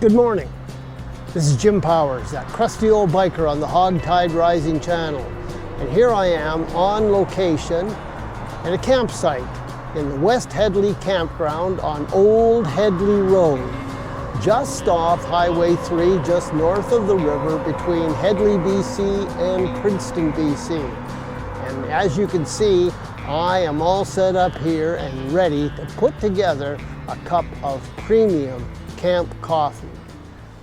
Good morning. This is Jim Powers, that crusty old biker on the HogTide Rising channel. And here I am on location at a campsite in the West Hedley Campground on Old Hedley Road, just off Highway 3, just north of the river between Hedley, BC and Princeton, BC. And as you can see, I am all set up here and ready to put together a cup of premium camp coffee.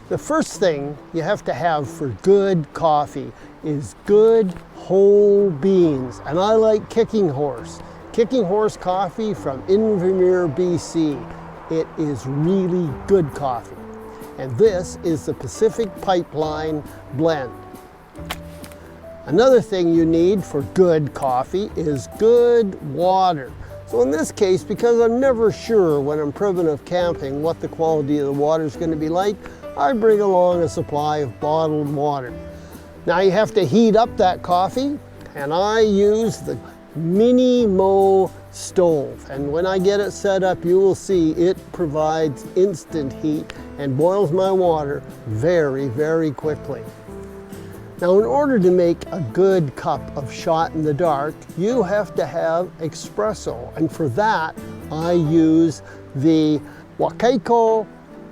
The first thing you have to have for good coffee is good whole beans. And I like Kicking Horse coffee from Invermere, BC. It is really good coffee. And this is the Pacific Pipeline blend. Another thing you need for good coffee is good water. So in this case, because I'm never sure when I'm primitive camping what the quality of the water is going to be like, I bring along a supply of bottled water. Now you have to heat up that coffee, and I use the Mini Mo stove. And when I get it set up, you will see it provides instant heat and boils my water very, very quickly. Now, in order to make a good cup of shot in the dark, you have to have espresso. And for that, I use the Waikaiko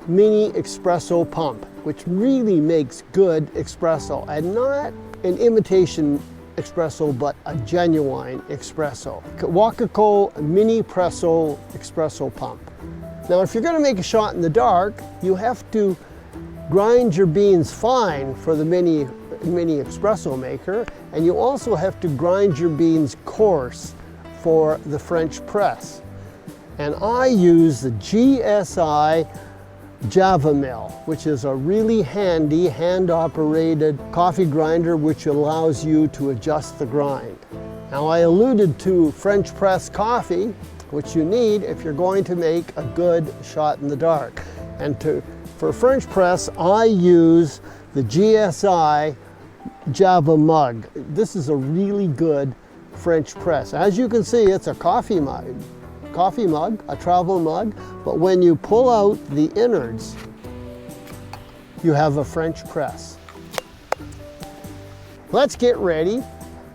Mini Espresso Pump, which really makes good espresso, and not an imitation espresso, but a genuine espresso. Waikaiko Mini Presso Espresso Pump. Now, if you're gonna make a shot in the dark, you have to grind your beans fine for the mini espresso maker, and you also have to grind your beans coarse for the French press. And I use the GSI Java Mill, which is a really handy hand-operated coffee grinder which allows you to adjust the grind. Now, I alluded to French press coffee, which you need if you're going to make a good shot in the dark. And for French press, I use the GSI Java mug. This is a really good French press. As you can see, it's a coffee mug, a travel mug, but when you pull out the innards, you have a French press. Let's get ready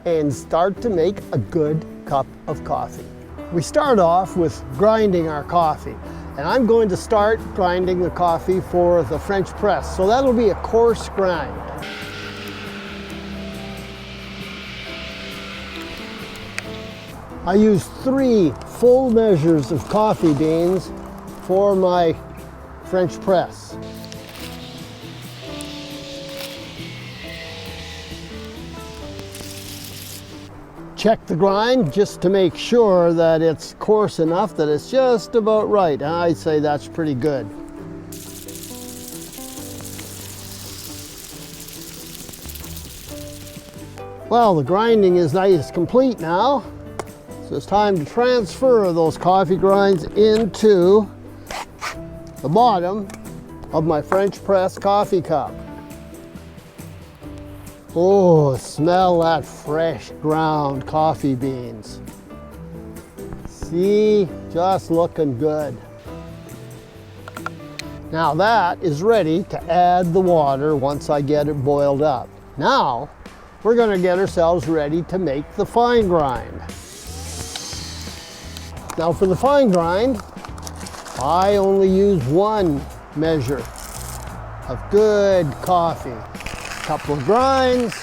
and start to make a good cup of coffee. We start off with grinding our coffee, and I'm going to start grinding the coffee for the French press, so that'll be a coarse grind. I use 3 full measures of coffee beans for my French press. Check the grind just to make sure that it's coarse enough that it's just about right. I'd say that's pretty good. Well, the grinding is complete now. So it's time to transfer those coffee grinds into the bottom of my French press coffee cup. Oh, smell that fresh ground coffee beans. See, just looking good. Now that is ready to add the water once I get it boiled up. Now, we're gonna get ourselves ready to make the fine grind. Now for the fine grind, I only use 1 measure of good coffee. Couple of grinds.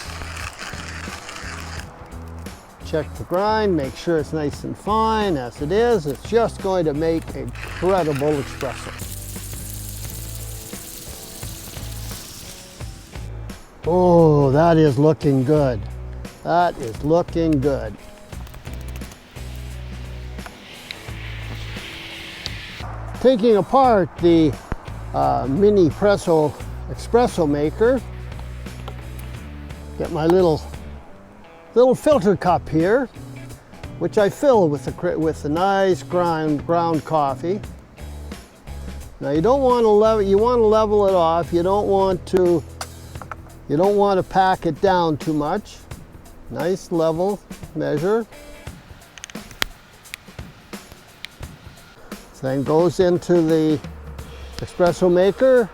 Check the grind, make sure it's nice and fine. As it is, it's just going to make incredible espresso. Oh, that is looking good. That is looking good. Taking apart the Mini Presso espresso maker, get my little filter cup here, which I fill with the nice ground coffee. Now you don't want to level it off. You don't want to pack it down too much. Nice level measure. Then goes into the espresso maker,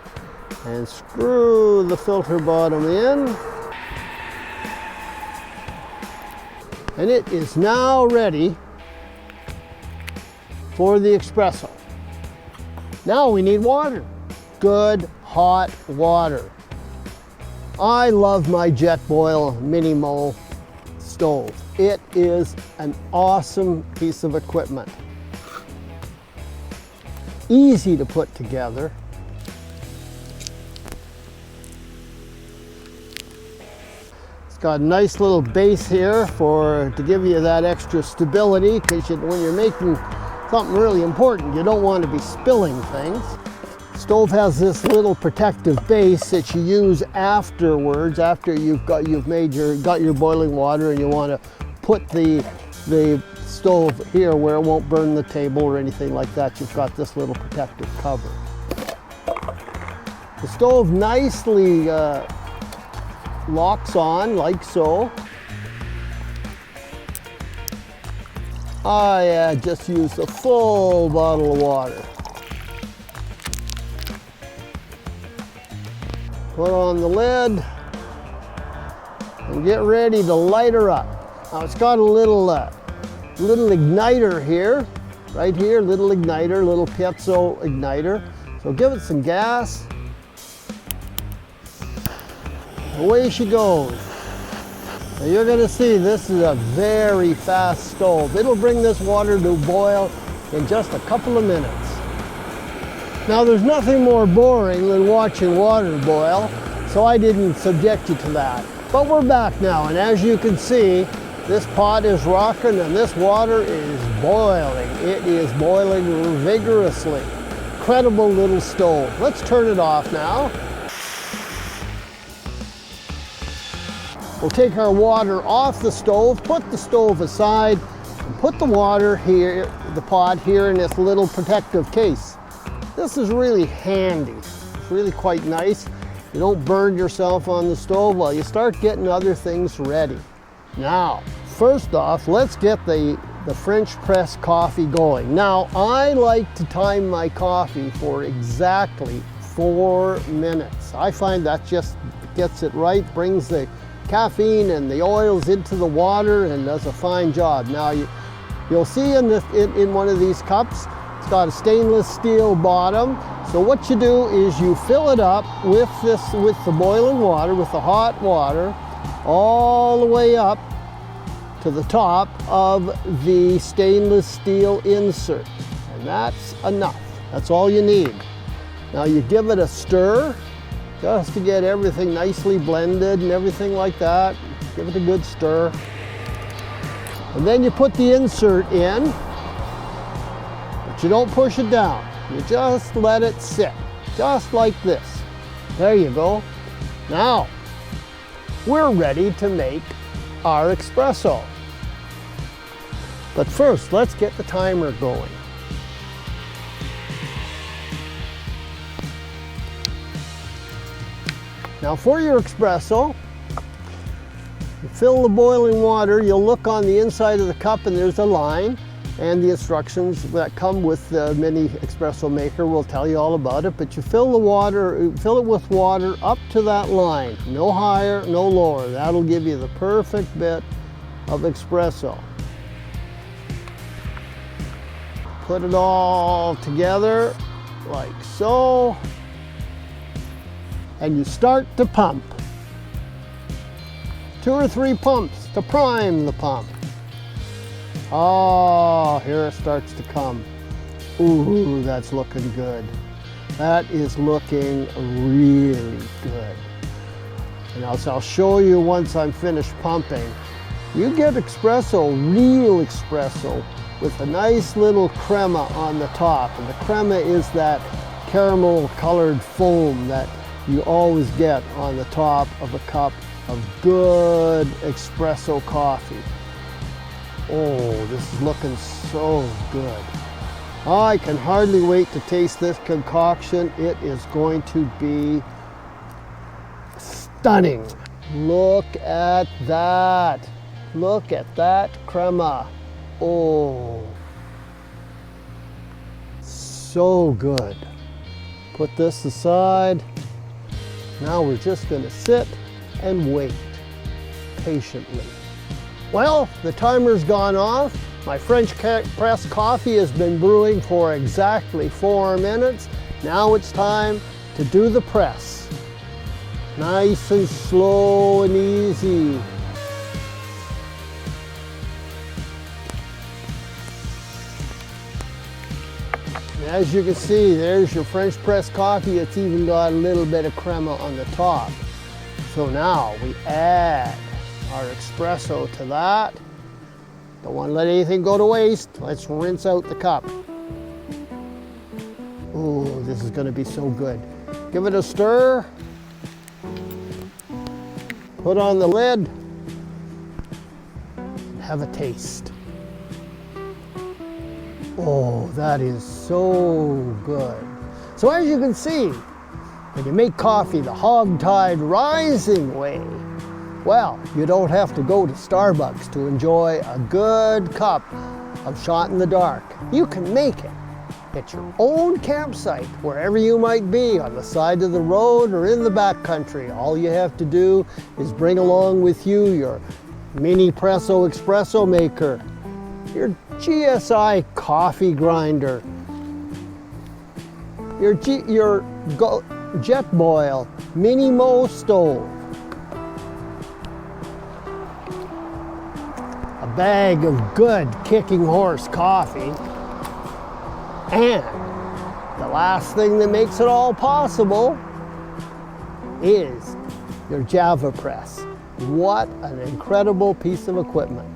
and screw the filter bottom in. And it is now ready for the espresso. Now we need water. Good hot water. I love my Jetboil Minimo stove. It is an awesome piece of equipment. Easy to put together. It's got a nice little base here to give you that extra stability, because when you're making something really important, you don't want to be spilling things. Stove has this little protective base that you use afterwards, after you've got your boiling water, and you want to put the stove here where it won't burn the table or anything like that. You've got this little protective cover. The stove nicely locks on like so. I just used a full bottle of water. Put on the lid and get ready to light her up. Now it's got a little igniter here, right here, little igniter, little piezo igniter. So give it some gas. Away she goes. Now you're gonna see this is a very fast stove. It'll bring this water to boil in just a couple of minutes. Now there's nothing more boring than watching water boil, so I didn't subject you to that. But we're back now, and as you can see, this pot is rocking and this water is boiling. It is boiling vigorously. Incredible little stove. Let's turn it off now. We'll take our water off the stove, put the stove aside, and put the water here, the pot here in this little protective case. This is really handy. It's really quite nice. You don't burn yourself on the stove while you start getting other things ready. Now, first off, let's get the French press coffee going. Now, I like to time my coffee for exactly 4 minutes. I find that just gets it right, brings the caffeine and the oils into the water, and does a fine job. Now, you'll see in one of these cups, it's got a stainless steel bottom. So what you do is you fill it up with the boiling water, with the hot water, all the way up to the top of the stainless steel insert. And that's enough. That's all you need. Now you give it a stir, just to get everything nicely blended and everything like that. Give it a good stir. And then you put the insert in, but you don't push it down. You just let it sit, just like this. There you go. Now, we're ready to make our espresso. But first, let's get the timer going. Now for your espresso, you fill the boiling water, you'll look on the inside of the cup and there's a line, and the instructions that come with the mini espresso maker will tell you all about it, but you fill it with water up to that line, no higher, no lower. That'll give you the perfect bit of espresso. Put it all together like so. And you start to pump. 2 or 3 pumps to prime the pump. Oh, here it starts to come. Ooh, that's looking good. That is looking really good. And I'll show you once I'm finished pumping. You get espresso, real espresso, with a nice little crema on the top. And the crema is that caramel colored foam that you always get on the top of a cup of good espresso coffee. Oh, this is looking so good. I can hardly wait to taste this concoction. It is going to be stunning. Look at that. Look at that crema. Oh, so good. Put this aside. Now we're just going to sit and wait patiently. Well, the timer's gone off. My French press coffee has been brewing for exactly 4 minutes. Now it's time to do the press. Nice and slow and easy. As you can see, there's your French press coffee. It's even got a little bit of crema on the top. So now we add our espresso to that. Don't want to let anything go to waste. Let's rinse out the cup. Ooh, this is going to be so good. Give it a stir. Put on the lid. And have a taste. Oh, that is so good. So as you can see, when you make coffee the HogTide Rising way, well, you don't have to go to Starbucks to enjoy a good cup of shot in the dark. You can make it at your own campsite, wherever you might be, on the side of the road or in the backcountry. All you have to do is bring along with you your mini presso espresso maker, your GSI coffee grinder, your Jetboil Mini Mo stove, a bag of good Kicking Horse coffee, and the last thing that makes it all possible is your Java press. What an incredible piece of equipment.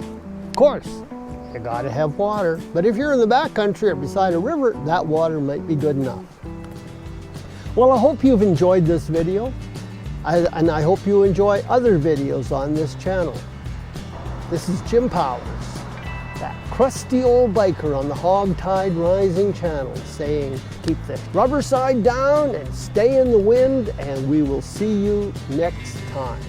Of course, you gotta have water, but if you're in the backcountry or beside a river, that water might be good enough. Well, I hope you've enjoyed this video, and I hope you enjoy other videos on this channel. This is Jim Powers, that crusty old biker on the HogTide Rising channel, saying keep the rubber side down and stay in the wind, and we will see you next time.